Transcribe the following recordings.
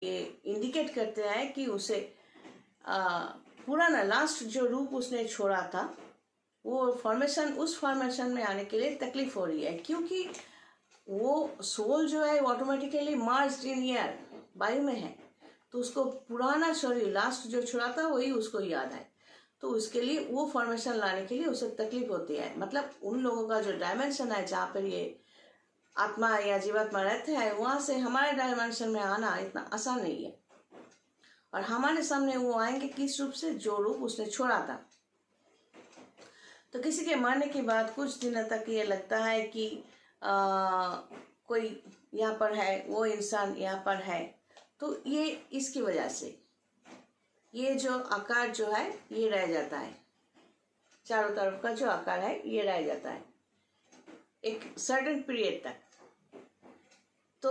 ये इंडिकेट करते हैं कि उसे पुराना लास्ट जो रूप उसने छोड़ा था वो फॉर्मेशन, उस फॉर्मेशन में आने के लिए तकलीफ हो रही है, क्योंकि वो सोल जो है वो ऑटोमेटिकली मार्स्ड इन एयर, वायु में है। तो उसको पुराना शरीर लास्ट जो छोड़ा था वही उसको याद है। तो उसके लिए वो फॉर्मेशन लाने के लिए उसे तकलीफ होती है। मतलब उन लोगों का जो डायमेंशन है जहाँ पर ये आत्मा या जीवात्मा रहते हैं, वहाँ से हमारे डायमेंशन में आना इतना आसान नहीं है। और हमारे सामने वो आएंगे किस रूप से? जो रूप उसने छोड़ा था। तो किसी के मरने के बाद कुछ दिनों तक ये लगता है कि कोई यहाँ पर है, वो इंसान यहाँ पर है। तो ये इसकी वजह से ये जो आकार जो है ये रह जाता है, चारों तरफ का जो आकार है ये रह जाता है एक सर्टेन पीरियड तक। तो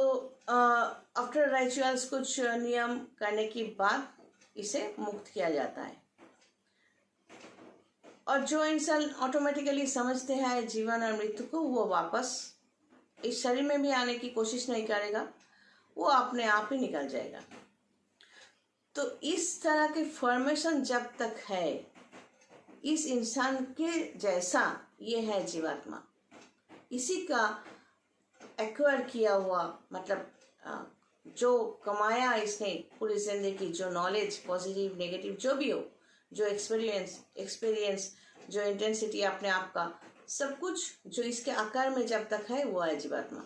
आफ्टर रिचुअल्स कुछ नियम करने के बाद इसे मुक्त किया जाता है। और जो इंसान ऑटोमेटिकली समझते हैं जीवन और मृत्यु को, वो वापस इस शरीर में भी आने की कोशिश नहीं करेगा, वो अपने आप ही निकल जाएगा। तो इस तरह की फॉर्मेशन जब तक है, इस इंसान के जैसा ये है जीवात्मा, इसी का एक्वायर किया हुआ, मतलब जो कमाया इसने पूरी जिंदगी, जो नॉलेज पॉजिटिव नेगेटिव जो भी हो, जो एक्सपीरियंस जो इंटेंसिटी अपने आप का, सब कुछ जो इसके आकार में जब तक है वो है जीवात्मा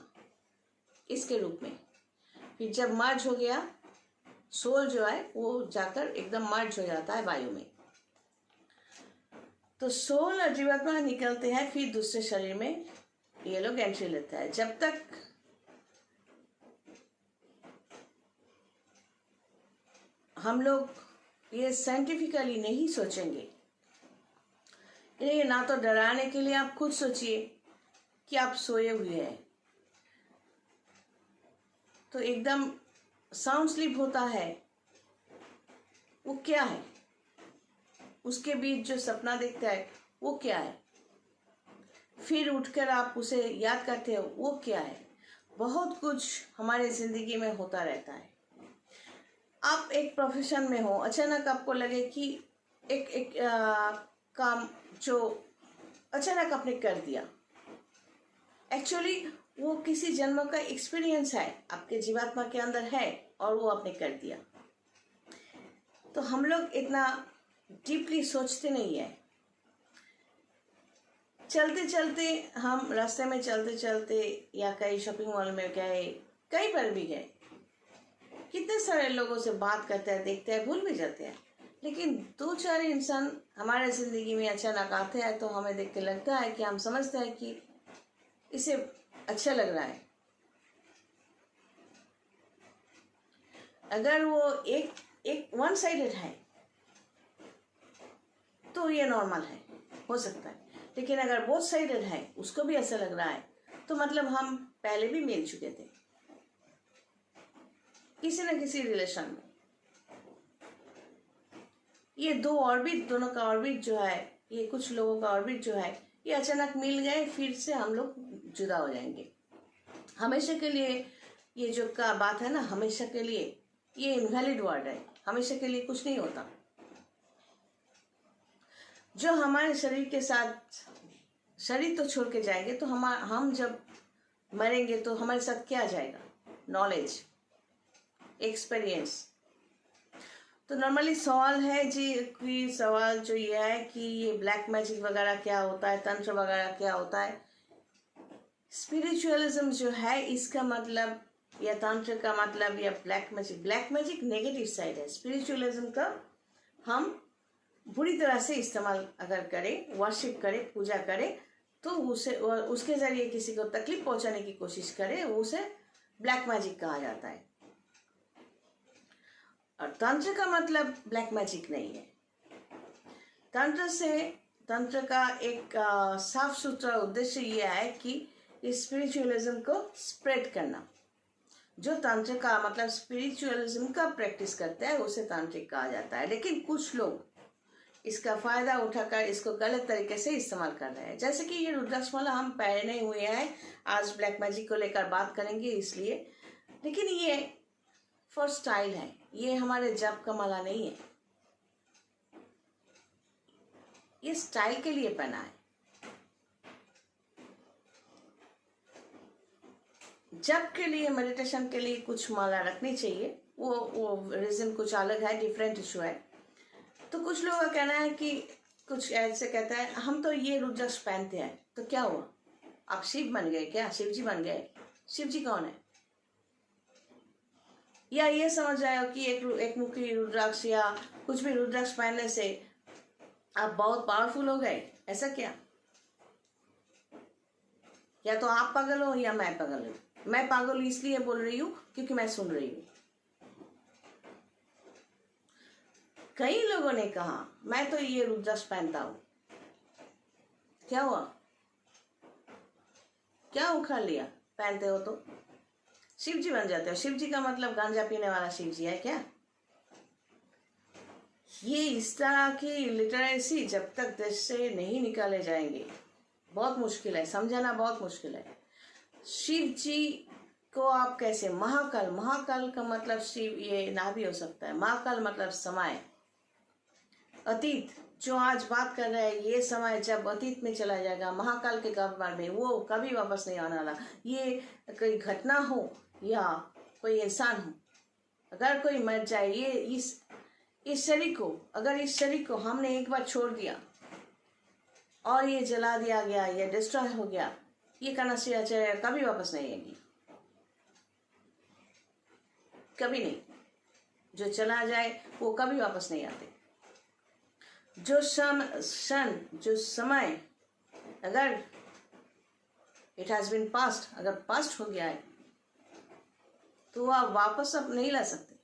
इसके रूप में। फिर जब मर्ज हो गया, सोल जो है वो जाकर एकदम मर्ज हो जाता है वायु में। तो सोल और जीवात्मा निकलते हैं, फिर दूसरे शरीर में ये लोग एंट्री लेता है। जब तक हम लोग ये साइंटिफिकली नहीं सोचेंगे, ये ना तो डराने के लिए आप खुद सोचिए कि आप सोए हुए हैं, तो एकदम साउंड स्लीप होता है, वो क्या है? उसके बीच जो सपना देखता है वो क्या है? फिर उठकर आप उसे याद करते हो, वो क्या है? बहुत कुछ हमारे जिंदगी में होता रहता है। आप एक प्रोफेशन में हो, अचानक आपको लगे कि एक काम जो अचानक आपने कर दिया, एक्चुअली वो किसी जन्म का एक्सपीरियंस है, आपके जीवात्मा के अंदर है और वो आपने कर दिया। तो हम लोग इतना डीपली सोचते नहीं है। चलते चलते हम रास्ते में चलते चलते या कहीं शॉपिंग मॉल में गए, कहीं पर भी गए, कितने सारे लोगों से बात करते हैं, देखते हैं, भूल भी जाते हैं। लेकिन दो चार इंसान हमारे जिंदगी में अचानक आते हैं तो हमें देख के लगता है कि हम समझते हैं कि इसे अच्छा लग रहा है। अगर वो एक वन साइडेड है तो ये नॉर्मल है, हो सकता है। लेकिन अगर बोथ साइडेड है, उसको भी ऐसा लग रहा है, तो मतलब हम पहले भी मिल चुके थे किसी न किसी रिलेशन में। ये दो ऑर्बिट, दोनों का ऑर्बिट जो है, ये कुछ लोगों का ऑर्बिट जो है, ये अचानक मिल गए, फिर से हम लोग जुदा हो जाएंगे हमेशा के लिए। ये जो का बात है ना, हमेशा के लिए, ये इनवैलिड वर्ड है। हमेशा के लिए कुछ नहीं होता। जो हमारे शरीर के साथ, शरीर तो छोड़ के जाएंगे, तो हम जब मरेंगे तो हमारे साथ क्या जाएगा? Knowledge, experience. तो नॉर्मली सवाल है जी, कि सवाल जो ये है कि ये ब्लैक मैजिक वगैरह क्या होता है, तंत्र वगैरह क्या होता है। स्पिरिचुअलिज्म जो है, इसका मतलब, या तंत्र का मतलब, या ब्लैक मैजिक नेगेटिव साइड है। स्पिरिचुअलिज्म का हम बुरी तरह से इस्तेमाल अगर करें, वर्शिप करें, पूजा करें, तो उसके जरिए किसी को तकलीफ पहुंचाने की कोशिश करें, उसे ब्लैक मैजिक कहा जाता है। और तंत्र का मतलब ब्लैक मैजिक नहीं है। तंत्र का एक साफ सुथरा उद्देश्य यह है कि स्पिरिचुअलिज्म को स्प्रेड करना। जो तंत्र का मतलब स्पिरिचुअलिज्म का प्रैक्टिस करते हैं उसे तांत्रिक कहा जाता है। लेकिन कुछ लोग इसका फायदा उठाकर इसको गलत तरीके से इस्तेमाल कर रहे हैं। जैसे कि ये रुद्राक्षमाला हम पहने हुए हैं, आज ब्लैक मैजिक को लेकर बात करेंगे इसलिए। लेकिन ये फॉर स्टाइल है, ये हमारे जप का माला नहीं है, ये स्टाइल के लिए पहना है। जप के लिए, मेडिटेशन के लिए कुछ माला रखनी चाहिए, वो रीजन कुछ अलग है, डिफरेंट इशू है। तो कुछ लोगों का कहना है कि कुछ ऐसे कहता है हम तो ये रुद्राक्ष पहनते हैं, तो क्या हुआ, आप शिव बन गए क्या, शिव जी बन गए? शिव जी कौन है? या ये समझ आए कि एक मुखी रुद्राक्ष या कुछ भी रुद्राक्ष पहनने से आप बहुत पावरफुल हो गए, ऐसा क्या? या तो आप पागल हो या मैं पागल हूं। मैं पागल इसलिए बोल रही हूं क्योंकि मैं सुन रही हूं। कई लोगों ने कहा मैं तो ये रुद्राक्ष पहनता हूं, क्या हुआ, क्या उखाड़ लिया? पहनते हो तो शिव जी बन जाते हो। शिव जी का मतलब गांजा पीने वाला शिव जी है क्या? ये इस तरह की लिटरेसी जब तक देश से नहीं निकाले जाएंगे बहुत मुश्किल है, समझाना बहुत मुश्किल है। शिव जी को आप कैसे, महाकाल, महाकाल का मतलब शिव ये ना भी हो सकता है। महाकाल मतलब समय, अतीत, जो आज बात कर रहे हैं ये समय जब अतीत में चला जाएगा, महाकाल के कब्र में, वो कभी वापस नहीं आने वाला। ये कोई घटना हो या कोई इंसान हो, अगर कोई मर जाए, ये इस शरीर को, अगर इस शरीर को हमने एक बार छोड़ दिया और ये जला दिया गया या डिस्ट्रॉय हो गया, ये कनाशिया कभी वापस नहीं आएगी, कभी नहीं। जो चला जाए वो कभी वापस नहीं आते। जो क्षण, जो समय, अगर इट हैज बीन पास्ट, अगर पास्ट हो गया है तो आप वापस अब नहीं ला सकते।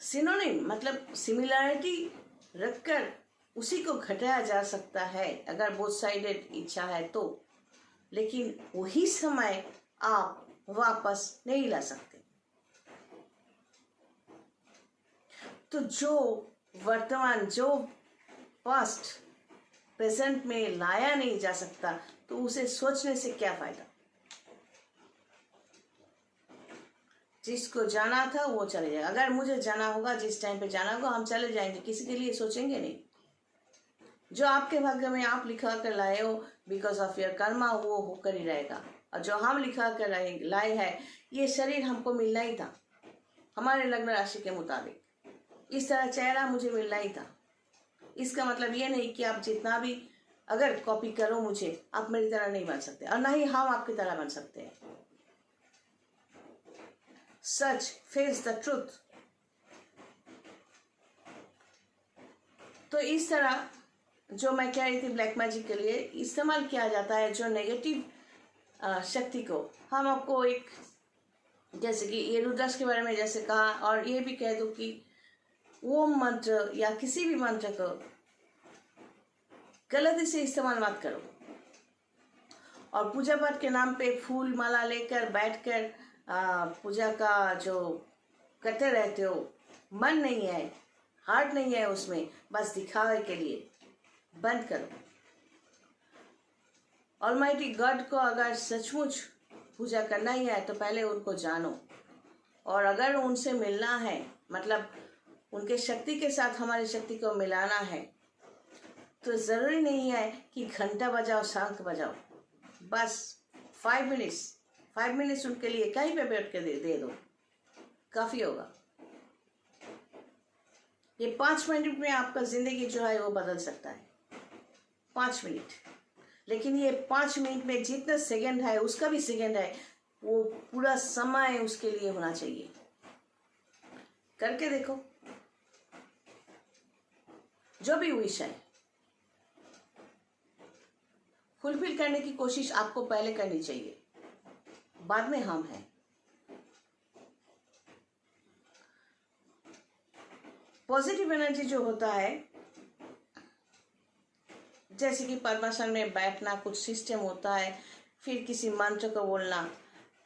सिनोनिम मतलब सिमिलैरिटी रखकर उसी को घटाया जा सकता है अगर बोथ साइडेड इच्छा है तो, लेकिन वही समय आप वापस नहीं ला सकते। तो जो वर्तमान, जो पास्ट प्रेजेंट में लाया नहीं जा सकता तो उसे सोचने से क्या फायदा। जिसको जाना था वो चले जाएगा। अगर मुझे जाना होगा, जिस टाइम पे जाना होगा हम चले जाएंगे, किसी के लिए सोचेंगे नहीं। जो आपके भाग्य में आप लिखा कर लाए हो बिकॉज ऑफ योर कर्मा, वो होकर ही रहेगा। और जो हम लिखा कर लाए हैं, ये शरीर हमको मिलना ही था हमारे लग्न राशि के मुताबिक, इस तरह चेहरा मुझे मिलना ही था। इसका मतलब ये नहीं कि आप जितना भी अगर कॉपी करो मुझे, आप मेरी तरह नहीं बन सकते और ना ही हम आपकी तरह बन सकते हैं। सच, फेस द ट्रूथ। तो इस तरह जो मैं कह रही थी ब्लैक मैजिक के लिए इस्तेमाल किया जाता है, जो नेगेटिव शक्ति को हम आपको एक, जैसे कि ये रुद्राक्ष के बारे में जैसे कहा, और ये भी कह दो कि ओम मंत्र या किसी भी मंत्र को गलती से इस्तेमाल मत करो। और पूजा पाठ के नाम पे फूल माला लेकर बैठकर पूजा का जो करते रहते हो, मन नहीं है, हार्ट नहीं है उसमें, बस दिखावे के लिए, बंद करो। ऑलमाइटी गॉड को अगर सचमुच पूजा करना ही है तो पहले उनको जानो, और अगर उनसे मिलना है, मतलब उनके शक्ति के साथ हमारी शक्ति को मिलाना है, तो ज़रूरी नहीं है कि घंटा बजाओ, शंख बजाओ, बस 5 मिनट्स उनके लिए कहीं पे बैठ के दे दो, काफ़ी होगा। ये 5 मिनट में आपका ज़िंदगी जो है वो बदल सकता है, 5 मिनट। लेकिन ये 5 मिनट में जितना सेकंड है, उसका भी सेकंड है, वो पूरा समय उसके लिए होना चाहिए। करके देखो, जो भी विश है फुलफिल करने की कोशिश आपको पहले करनी चाहिए, बाद में हम हैं। पॉजिटिव एनर्जी जो होता है, जैसे कि पद्मासन में बैठना, कुछ सिस्टम होता है, फिर किसी मंत्र को बोलना।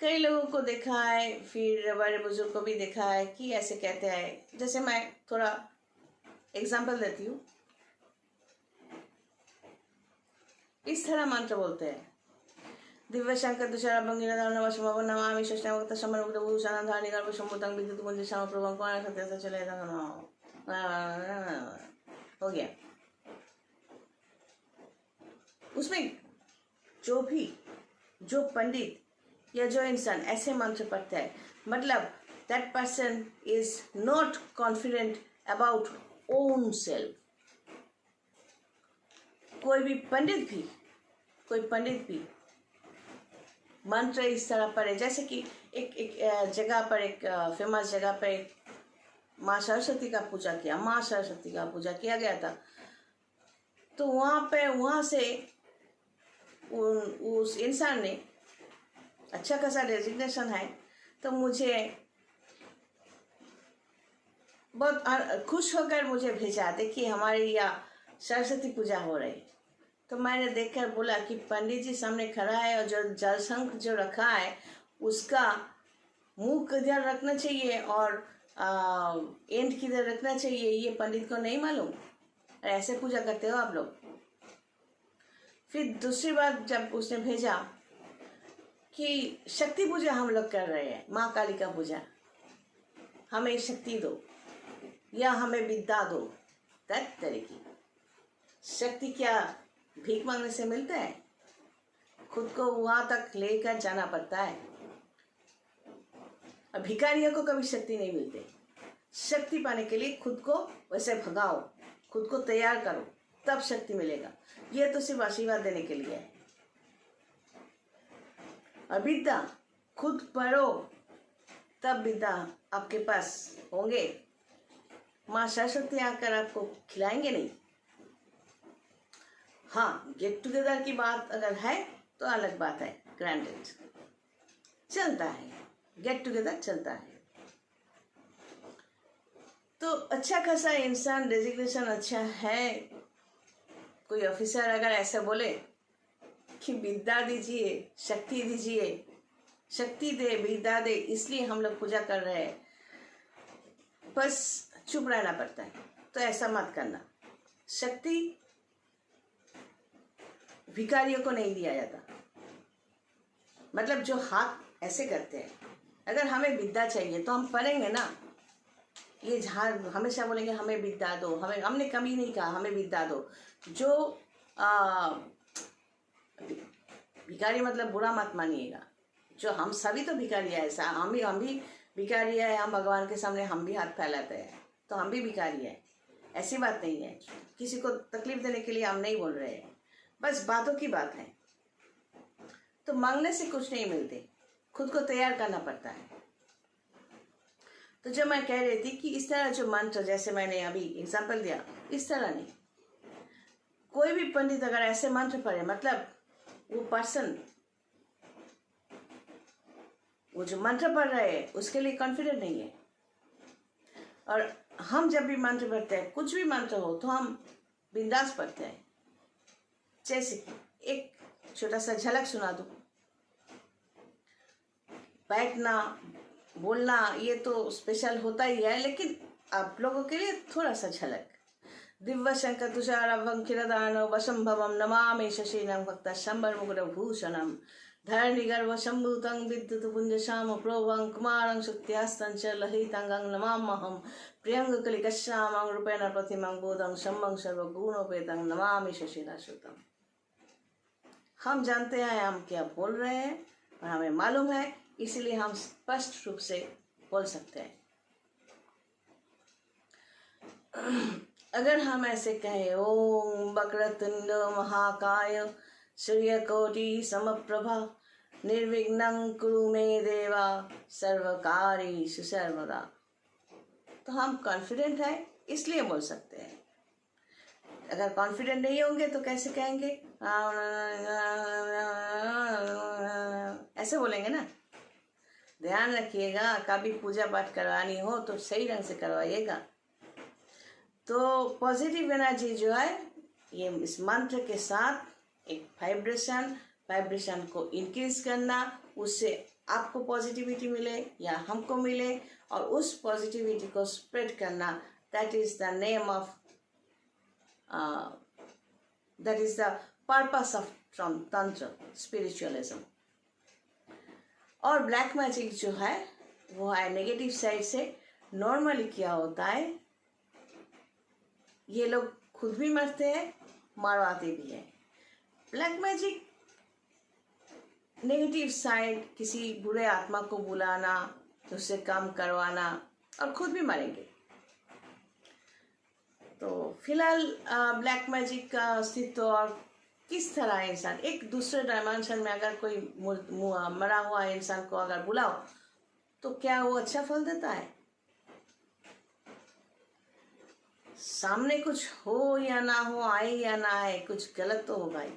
कई लोगों को देखा है, फिर बड़े बुजुर्ग को भी देखा है कि ऐसे कहते हैं। जैसे मैं थोड़ा एग्जाम्पल देती हूँ, इस तरह मंत्र बोलते हैं, दिव्य शंकर तुषार भंगिरा नमः नमामि शशनावक्त समरभूषण धारणी गर्भ संभूतं विद्युत पुंज श्याम प्रभं कौन सत्य से चले हो गया। उसमें जो पंडित या जो इंसान ऐसे मंत्र पढ़ता है, मतलब that person is not confident about own self. कोई पंडित भी मंत्र इस तरह पढ़े, जैसे कि एक जगह पर, एक फेमस जगह पर माँ सरस्वती का पूजा किया गया था। तो वहाँ से उस इंसान ने अच्छा खासा डेजिग्नेशन है, तो मुझे बहुत खुश होकर मुझे भेजा, देखिए हमारे यहाँ सरस्वती पूजा हो रही। तो मैंने देखकर बोला कि पंडित जी सामने खड़ा है और जो जल शंख जो रखा है उसका मुंह किधर रखना चाहिए और एंड किधर रखना चाहिए, ये पंडित को नहीं मालूम। ऐसे पूजा करते हो आप लोग। फिर दूसरी बार जब उसने भेजा कि शक्ति पूजा हम लोग कर रहे हैं, माँ काली का पूजा, हमें शक्ति दो या हमें विद्या दो, दैट तरीके। शक्ति क्या भीख मांगने से मिलता है? खुद को वहां तक लेकर जाना पड़ता है। और भिखारियों को कभी शक्ति नहीं मिलती। शक्ति पाने के लिए खुद को वैसे भगाओ, खुद को तैयार करो, तब शक्ति मिलेगा। यह तो सिर्फ आशीर्वाद देने के लिए है। और विद्या खुद पढ़ो, तब विद्या आपके पास होंगे। माँ सरस्वती आकर आपको खिलाएंगे नहीं। हाँ, गेट टुगेदर की बात अगर है तो अलग बात है, ग्रांटेड चलता है, गेट टुगेदर चलता है। तो अच्छा खासा इंसान, डेजिग्नेशन अच्छा है। कोई ऑफिसर अगर ऐसा बोले कि विद्या दीजिए, शक्ति दीजिए, शक्ति दे, विद्या दे, इसलिए हम लोग पूजा कर रहे हैं, बस चुप रहना पड़ता है। तो ऐसा मत करना। शक्ति भिखारियों को नहीं दिया जाता। मतलब जो हाथ ऐसे करते हैं, अगर हमें विद्या चाहिए तो हम पढ़ेंगे ना। ये झाड़ हमेशा बोलेंगे हमें विद्या दो, हमने कभी नहीं कहा हमें विद्या दो। जो भिखारी मतलब बुरा मत मानिएगा, जो हम सभी तो भिखारी है। ऐसा हम भी भिखारी है। हम भगवान के सामने हम भी हाथ फैलाते हैं, तो हम भी भिखारी है। ऐसी बात नहीं है। किसी को तकलीफ देने के लिए हम नहीं बोल रहे हैं, बस बातों की बात है। तो मांगने से कुछ नहीं मिलते, खुद को तैयार करना पड़ता है। तो जो मैं कह रही थी कि इस तरह जो मंत्र, जैसे मैंने अभी एग्जाम्पल दिया, इस तरह नहीं। कोई भी पंडित अगर ऐसे मंत्र पढ़े, मतलब वो पर्सन, वो जो मंत्र पढ़ रहे हैं उसके लिए कॉन्फिडेंट नहीं है। और हम जब भी मंत्र पढ़ते हैं, कुछ भी मंत्र हो, तो हम बिंदास पढ़ते हैं। जैसे एक छोटा सा झलक सुना दूं। बैठना, बोलना ये तो स्पेशल होता ही है, लेकिन आप लोगों के लिए थोड़ा सा झलक। दिव्य शंकर तुषारभं किरदानव वशंभवं नमामि शशीनं भक्त शंबर मुकुट भूषणं धरणि गर्भ संभूतं विद्युत पुंज श्याम प्रोभं कुमारं शुक्तिहस्तं च लहितांगं नमाम्यहं प्रियंग कलिकश्यामं रूपेण प्रतिमं बोधं शंभं सर्वगुणोपेतं नमामि शशिरासुतं। हम जानते हैं हम क्या बोल रहे हैं और हमें मालूम है, इसलिए हम स्पष्ट रूप से बोल सकते हैं। अगर हम ऐसे कहें ओम वक्रतुंड महाकाय सूर्यकोटि समप्रभा निर्विघ्नं कुरु मे देवा सर्वकार्येषु सर्वदा, तो हम कॉन्फिडेंट है इसलिए बोल सकते हैं। अगर कॉन्फिडेंट नहीं होंगे तो कैसे कहेंगे? ऐसे बोलेंगे ना। ध्यान रखिएगा, कभी पूजा पाठ करवानी हो तो सही ढंग से करवाइएगा। तो पॉजिटिव एनर्जी जो है, ये इस मंत्र के साथ एक वाइब्रेशन को इंक्रीज करना, उससे आपको पॉजिटिविटी मिले या हमको मिले, और उस पॉजिटिविटी को स्प्रेड करना, that is the name of that is the purpose of from tantra spiritualism. और ब्लैक मैजिक जो है वो है नेगेटिव साइड से। नॉर्मली क्या होता है, ये लोग खुद भी मरते हैं, मारवाते भी हैं। ब्लैक मैजिक नेगेटिव साइड, किसी बुरे आत्मा को बुलाना, उससे काम करवाना, और खुद भी मरेंगे। तो फिलहाल ब्लैक मैजिक का अस्तित्व और किस तरह इंसान एक दूसरे डायमेंशन में अगर कोई मरा हुआ इंसान को अगर बुलाओ तो क्या वो अच्छा फल देता है? सामने कुछ हो या ना हो, आए या ना आए, कुछ गलत तो होगा ही।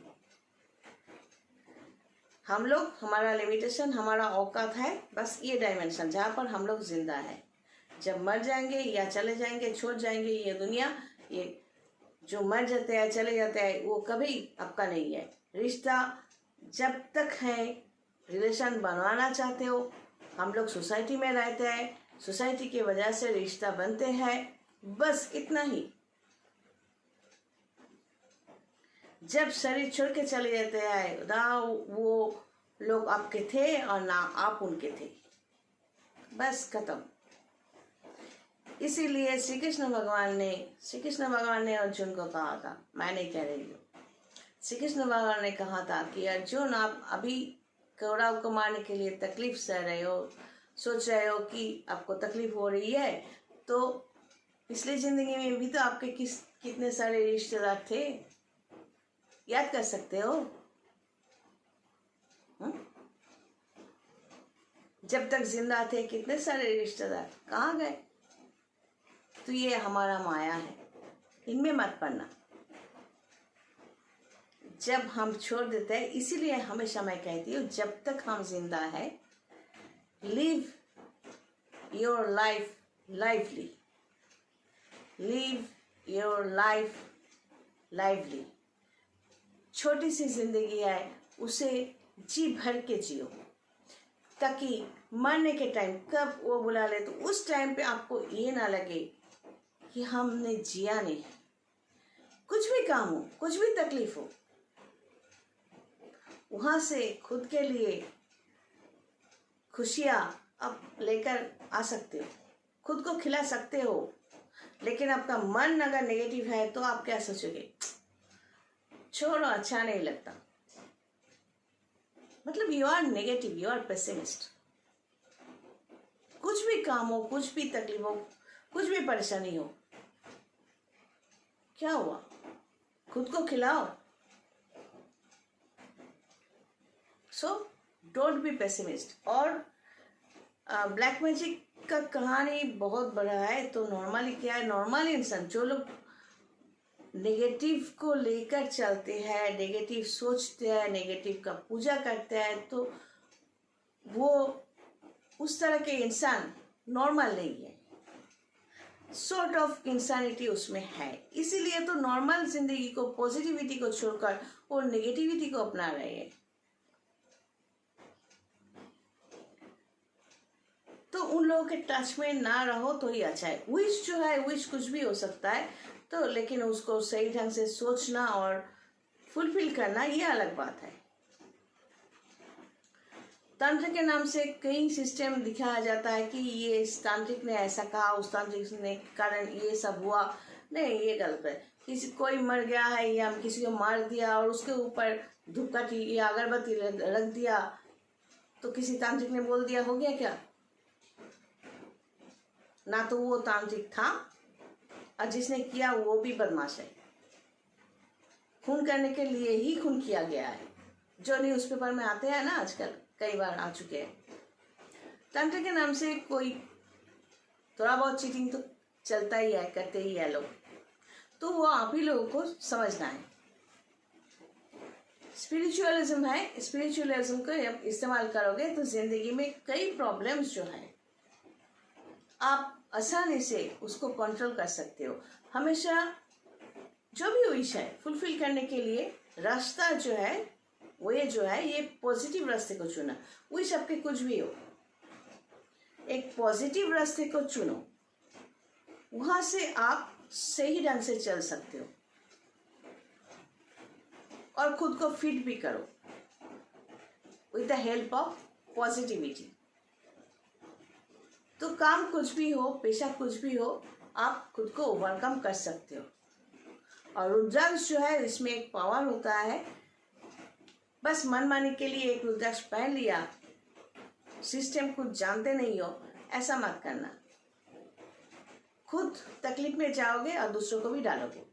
हम लोग, हमारा लिमिटेशन, हमारा औकात है बस ये डायमेंशन जहाँ पर हम लोग जिंदा है। जब मर जाएंगे या चले जाएंगे, छोड़ जाएंगे ये दुनिया, ये जो मर जाते हैं चले जाते हैं वो कभी आपका नहीं है। रिश्ता जब तक है, रिलेशन बनवाना चाहते हो, हम लोग सोसाइटी में रहते हैं, सोसाइटी की वजह से रिश्ता बनते हैं, बस इतना ही। जब शरीर छोड़ के चले जाते हैं, ना वो लोग आपके थे और ना आप उनके थे, बस खत्म। इसीलिए श्री कृष्ण भगवान ने अर्जुन को कहा था, मैं नहीं कह रही हूँ, श्री कृष्ण भगवान ने कहा था कि अर्जुन आप अभी कौरव को मारने के लिए तकलीफ सह रहे हो, सोच रहे हो कि आपको तकलीफ हो रही है, तो पिछली जिंदगी में भी तो आपके कितने सारे रिश्तेदार थे, याद कर सकते हो? जब तक जिंदा थे कितने सारे रिश्तेदार कहाँ गए? तो ये हमारा माया है, इनमें मत पड़ना। जब हम छोड़ देते हैं, इसीलिए हमेशा मैं कहती हूँ जब तक हम जिंदा है, live your life lively, live your life lively. छोटी सी जिंदगी है, उसे जी भर के जियो, ताकि मरने के टाइम कब वो बुला ले तो उस टाइम पे आपको ये ना लगे कि हमने जिया नहीं। कुछ भी काम हो, कुछ भी तकलीफ हो, वहां से खुद के लिए खुशियां आप लेकर आ सकते हो, खुद को खिला सकते हो। लेकिन आपका मन अगर नेगेटिव है तो आप क्या सोचोगे? छोड़ो, अच्छा नहीं लगता। मतलब you are negative, you are pessimist. कुछ भी काम हो, कुछ भी तकलीफ हो, कुछ भी परेशानी हो, क्या हुआ? खुद को खिलाओ। So don't be pessimist. और ब्लैक मैजिक का कहानी बहुत बड़ा है। तो नॉर्मली क्या है, नॉर्मल इंसान जो लोग नेगेटिव को लेकर चलते हैं, नेगेटिव सोचते हैं, नेगेटिव का पूजा करते हैं, तो वो उस तरह के इंसान नॉर्मल नहीं है। सॉर्ट ऑफ इंसानिटी उसमें है। इसीलिए तो नॉर्मल जिंदगी को, पॉजिटिविटी को छोड़कर वो नेगेटिविटी को अपना रहे हैं। तो उन लोगों के टच में ना रहो तो ही अच्छा है। विश जो है, विश कुछ भी हो सकता है, तो लेकिन उसको सही ढंग से सोचना और फुलफिल करना ये अलग बात है। तंत्र के नाम से कई सिस्टम दिखाया जाता है कि ये इस तांत्रिक ने ऐसा कहा, उस तांत्रिक ने कारण ये सब हुआ। नहीं, ये गलत है। किसी कोई मर गया है या किसी को मार दिया और उसके ऊपर धूपकाठी या अगरबत्ती रख दिया तो किसी तांत्रिक ने बोल दिया, हो गया क्या? ना तो वो तांत्रिक था और जिसने किया वो भी बदमाश है। खून करने के लिए ही खून किया गया है, जो न्यूज़पेपर में आते हैं ना, आजकल कई बार आ चुके हैं। तंत्र के नाम से कोई थोड़ा बहुत चीटिंग तो चलता ही है, करते ही है लोग। तो वो आप ही लोगों को समझना है। स्पिरिचुअलिज्म है, स्पिरिचुअलिज्म को जब इस्तेमाल करोगे तो जिंदगी में कई प्रॉब्लम्स जो है आप आसानी से उसको कंट्रोल कर सकते हो। हमेशा जो भी विश है फुलफिल करने के लिए रास्ता जो है वो ये पॉजिटिव रास्ते को चुना। विश आपके कुछ भी हो, एक पॉजिटिव रास्ते को चुनो, वहां से आप सही ढंग से चल सकते हो और खुद को फिट भी करो with the help of positivity. तो काम कुछ भी हो, पेशा कुछ भी हो, आप खुद को ओवरकम कर सकते हो। और रुद्राक्ष जो है इसमें एक पावर होता है, बस मनमानी के लिए एक रुद्राक्ष पहन लिया, सिस्टम कुछ जानते नहीं हो, ऐसा मत करना। खुद तकलीफ में जाओगे और दूसरों को भी डालोगे।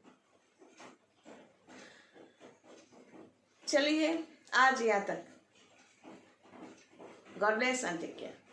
चलिए आज यहाँ तक। God bless and take care.